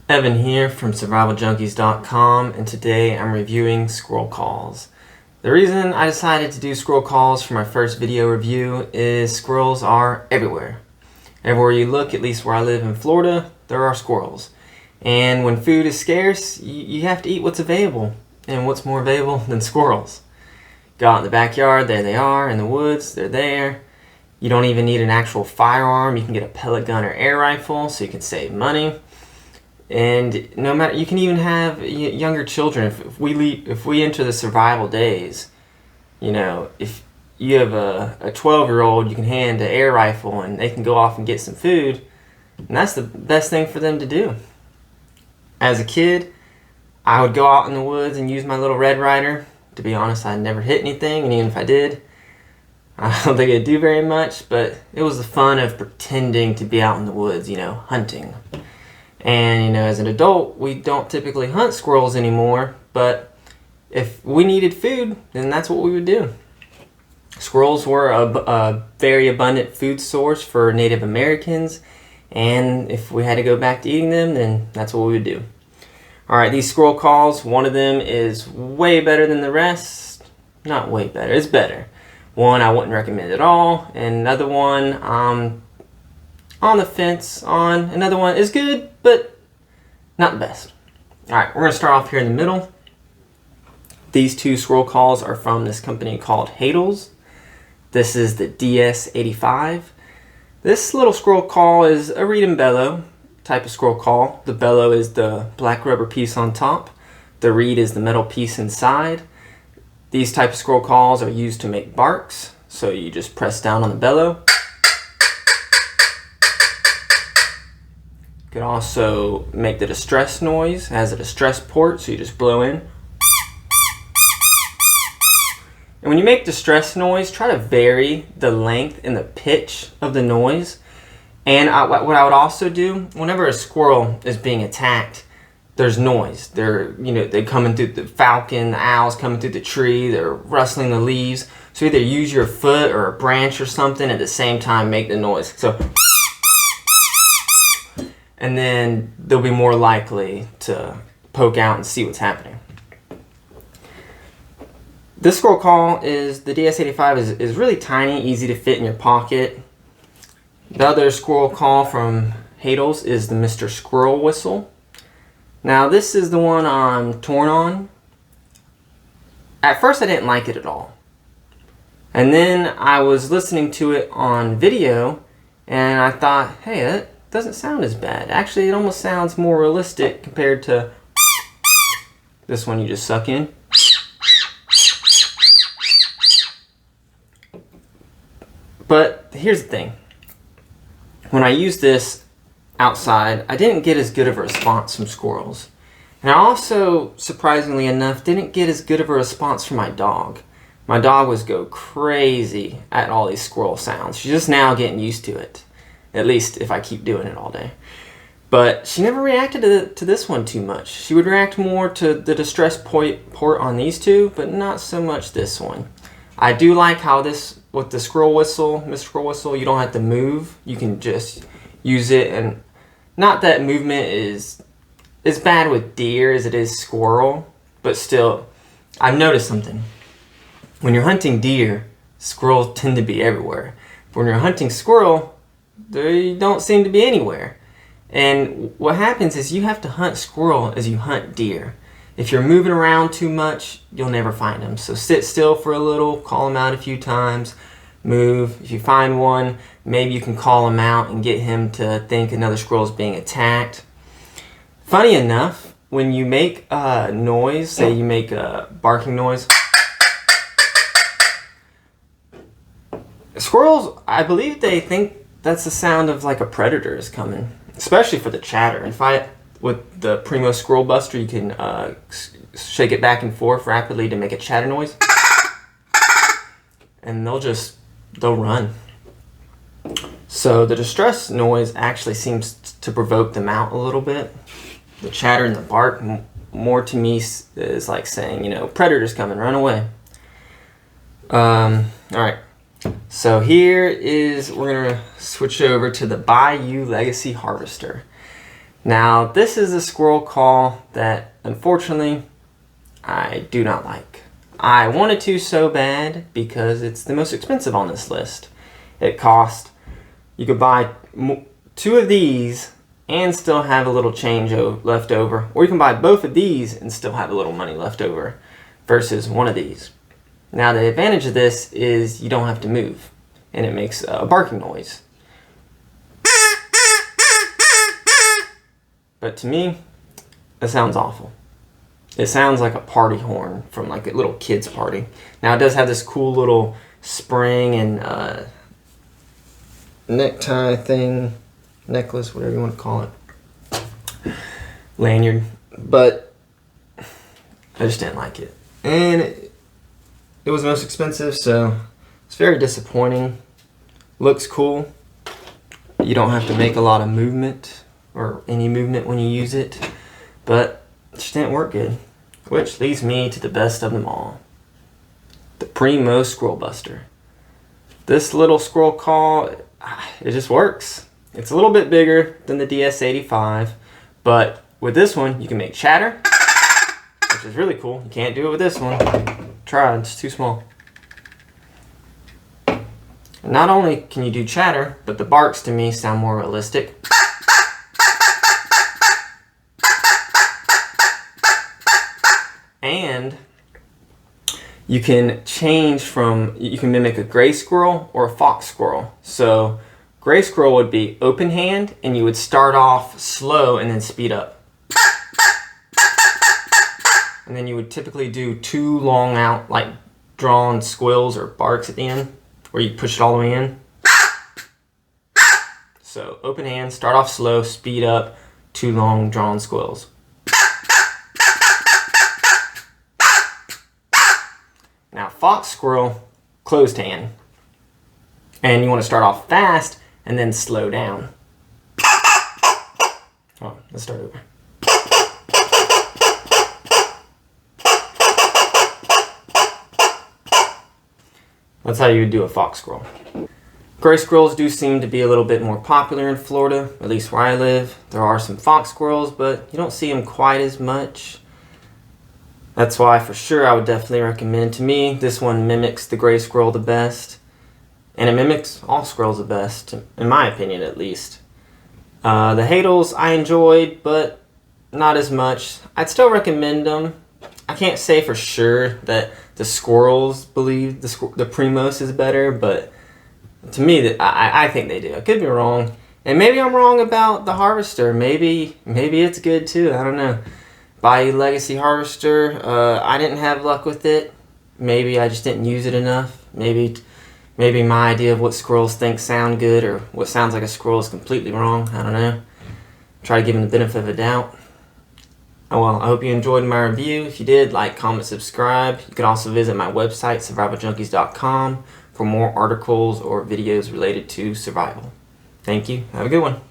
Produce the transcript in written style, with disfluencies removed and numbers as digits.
Evan here from survivaljunkies.com, and today I'm reviewing squirrel calls. The reason I decided to do squirrel calls for my first video review is squirrels are everywhere. Everywhere you look, at least where I live in Florida, there are squirrels. And when food is scarce, you have to eat what's available. And what's more available than squirrels? Go out in the backyard, there they are. In the woods, they're there. You don't even need an actual firearm. You can get a pellet gun or air rifle so you can save money. And no matter, you can even have younger children. If we enter the survival days, you know, if you have a 12-year-old, you can hand an air rifle and they can go off and get some food, and that's the best thing for them to do. As a kid, I would go out in the woods and use my little Red Ryder. To be honest, I never hit anything, and even if I did, I don't think it'd do very much, but it was the fun of pretending to be out in the woods, you know, hunting. And, you know, as an adult, we don't typically hunt squirrels anymore, but if we needed food, then that's what we would do. Squirrels were a very abundant food source for Native Americans, and if we had to go back to eating them, then that's what we would do. Alright, these squirrel calls, one of them is way better than the rest. Not way better, it's better. One I wouldn't recommend at all, and another one on the fence on. Another one is good, but not the best. Alright, we're going to start off here in the middle. These two squirrel calls are from this company called Squirrels. This is the DS85. This little squirrel call is a reed and bellow type of squirrel call. The bellow is the black rubber piece on top. The reed is the metal piece inside. These type of squirrel calls are used to make barks. So you just press down on the bellow. You can also make the distress noise. It has a distress port, so you just blow in. And when you make distress noise, try to vary the length and the pitch of the noise. And what I would also do, whenever a squirrel is being attacked, there's noise. They're coming through the falcon, the owls coming through the tree, they're rustling the leaves. So either use your foot or a branch or something at the same time, make the noise. So, and then they'll be more likely to poke out and see what's happening. This squirrel call is, the DS85 is really tiny, easy to fit in your pocket. The other squirrel call from Squirrels is the Mr. Squirrel whistle. Now this is the one I'm torn on. At first I didn't like it at all. And then I was listening to it on video and I thought, hey, that doesn't sound as bad. Actually, it almost sounds more realistic compared to this one you just suck in. But here's the thing. When I used this outside, I didn't get as good of a response from squirrels. And I also, surprisingly enough, didn't get as good of a response from my dog. My dog was go crazy at all these squirrel sounds. She's just now getting used to it. At least if I keep doing it all day. But she never reacted to this one too much. She would react more to the distress port on these two, but not so much this one. I do like how this, with the squirrel whistle, Mr. Squirrel whistle, you don't have to move. You can just use it, and not that movement is as bad with deer as it is squirrel, but still, I've noticed something. When you're hunting deer, squirrels tend to be everywhere. But when you're hunting squirrel, they don't seem to be anywhere. And what happens is you have to hunt squirrel as you hunt deer. If you're moving around too much, you'll never find them. So sit still for a little, call them out a few times, move. If you find one, maybe you can call him out and get him to think another squirrel is being attacked. Funny enough, when you make a noise, say you make a barking noise, squirrels, I believe they think that's the sound of like a predator is coming, especially for the chatter. With the Primo Squirrel Buster, you can shake it back and forth rapidly to make a chatter noise. And they'll run. So the distress noise actually seems to provoke them out a little bit. The chatter and the bark, more to me, is like saying, you know, predator's coming, run away. Alright. So here is, we're going to switch over to the Bayou Legacy Harvester. Now, this is a squirrel call that, unfortunately, I do not like. I wanted to so bad because it's the most expensive on this list. It cost, you could buy 2 of these and still have a little change left over, or you can buy both of these and still have a little money left over versus one of these. Now, the advantage of this is you don't have to move, and it makes a barking noise. But to me, it sounds awful. It sounds like a party horn from like a little kid's party. Now, it does have this cool little spring and necktie thing, necklace, whatever you want to call it, lanyard, but I just didn't like it. And it was the most expensive, so it's very disappointing. Looks cool. You don't have to make a lot of movement or any movement when you use it, but it just didn't work good. Which leads me to the best of them all, the Primo Squirrel Buster. This little squirrel call, it just works. It's a little bit bigger than the DS85, but with this one you can make chatter, which is really cool. You can't do it with this one. Try, it's too small. Not only can you do chatter, but the barks to me sound more realistic. And you can change from, you can mimic a gray squirrel or a fox squirrel. So gray squirrel would be open hand, and you would start off slow and then speed up. And then you would typically do 2 long out, like drawn squills or barks at the end, where you push it all the way in. So open hand, start off slow, speed up, 2 long drawn squills. Now, fox squirrel, closed hand. And you want to start off fast and then slow down. Oh, let's start over. That's how you would do a fox squirrel. Gray squirrels do seem to be a little bit more popular in Florida, at least where I live. There are some fox squirrels, but you don't see them quite as much. That's why, for sure, I would definitely recommend. To me, this one mimics the gray squirrel the best. And it mimics all squirrels the best, in my opinion, at least. The Hadals I enjoyed, but not as much. I'd still recommend them. I can't say for sure that the squirrels believe the Primos is better, but to me, I think they do. I could be wrong. And maybe I'm wrong about the Harvester. Maybe it's good too. I don't know. Bayou Legacy Harvester, I didn't have luck with it. Maybe I just didn't use it enough. Maybe my idea of what squirrels think sound good or what sounds like a squirrel is completely wrong. I don't know. Try to give them the benefit of a doubt. Oh well, I hope you enjoyed my review. If you did, like, comment, subscribe. You can also visit my website, survivaljunkies.com, for more articles or videos related to survival. Thank you. Have a good one.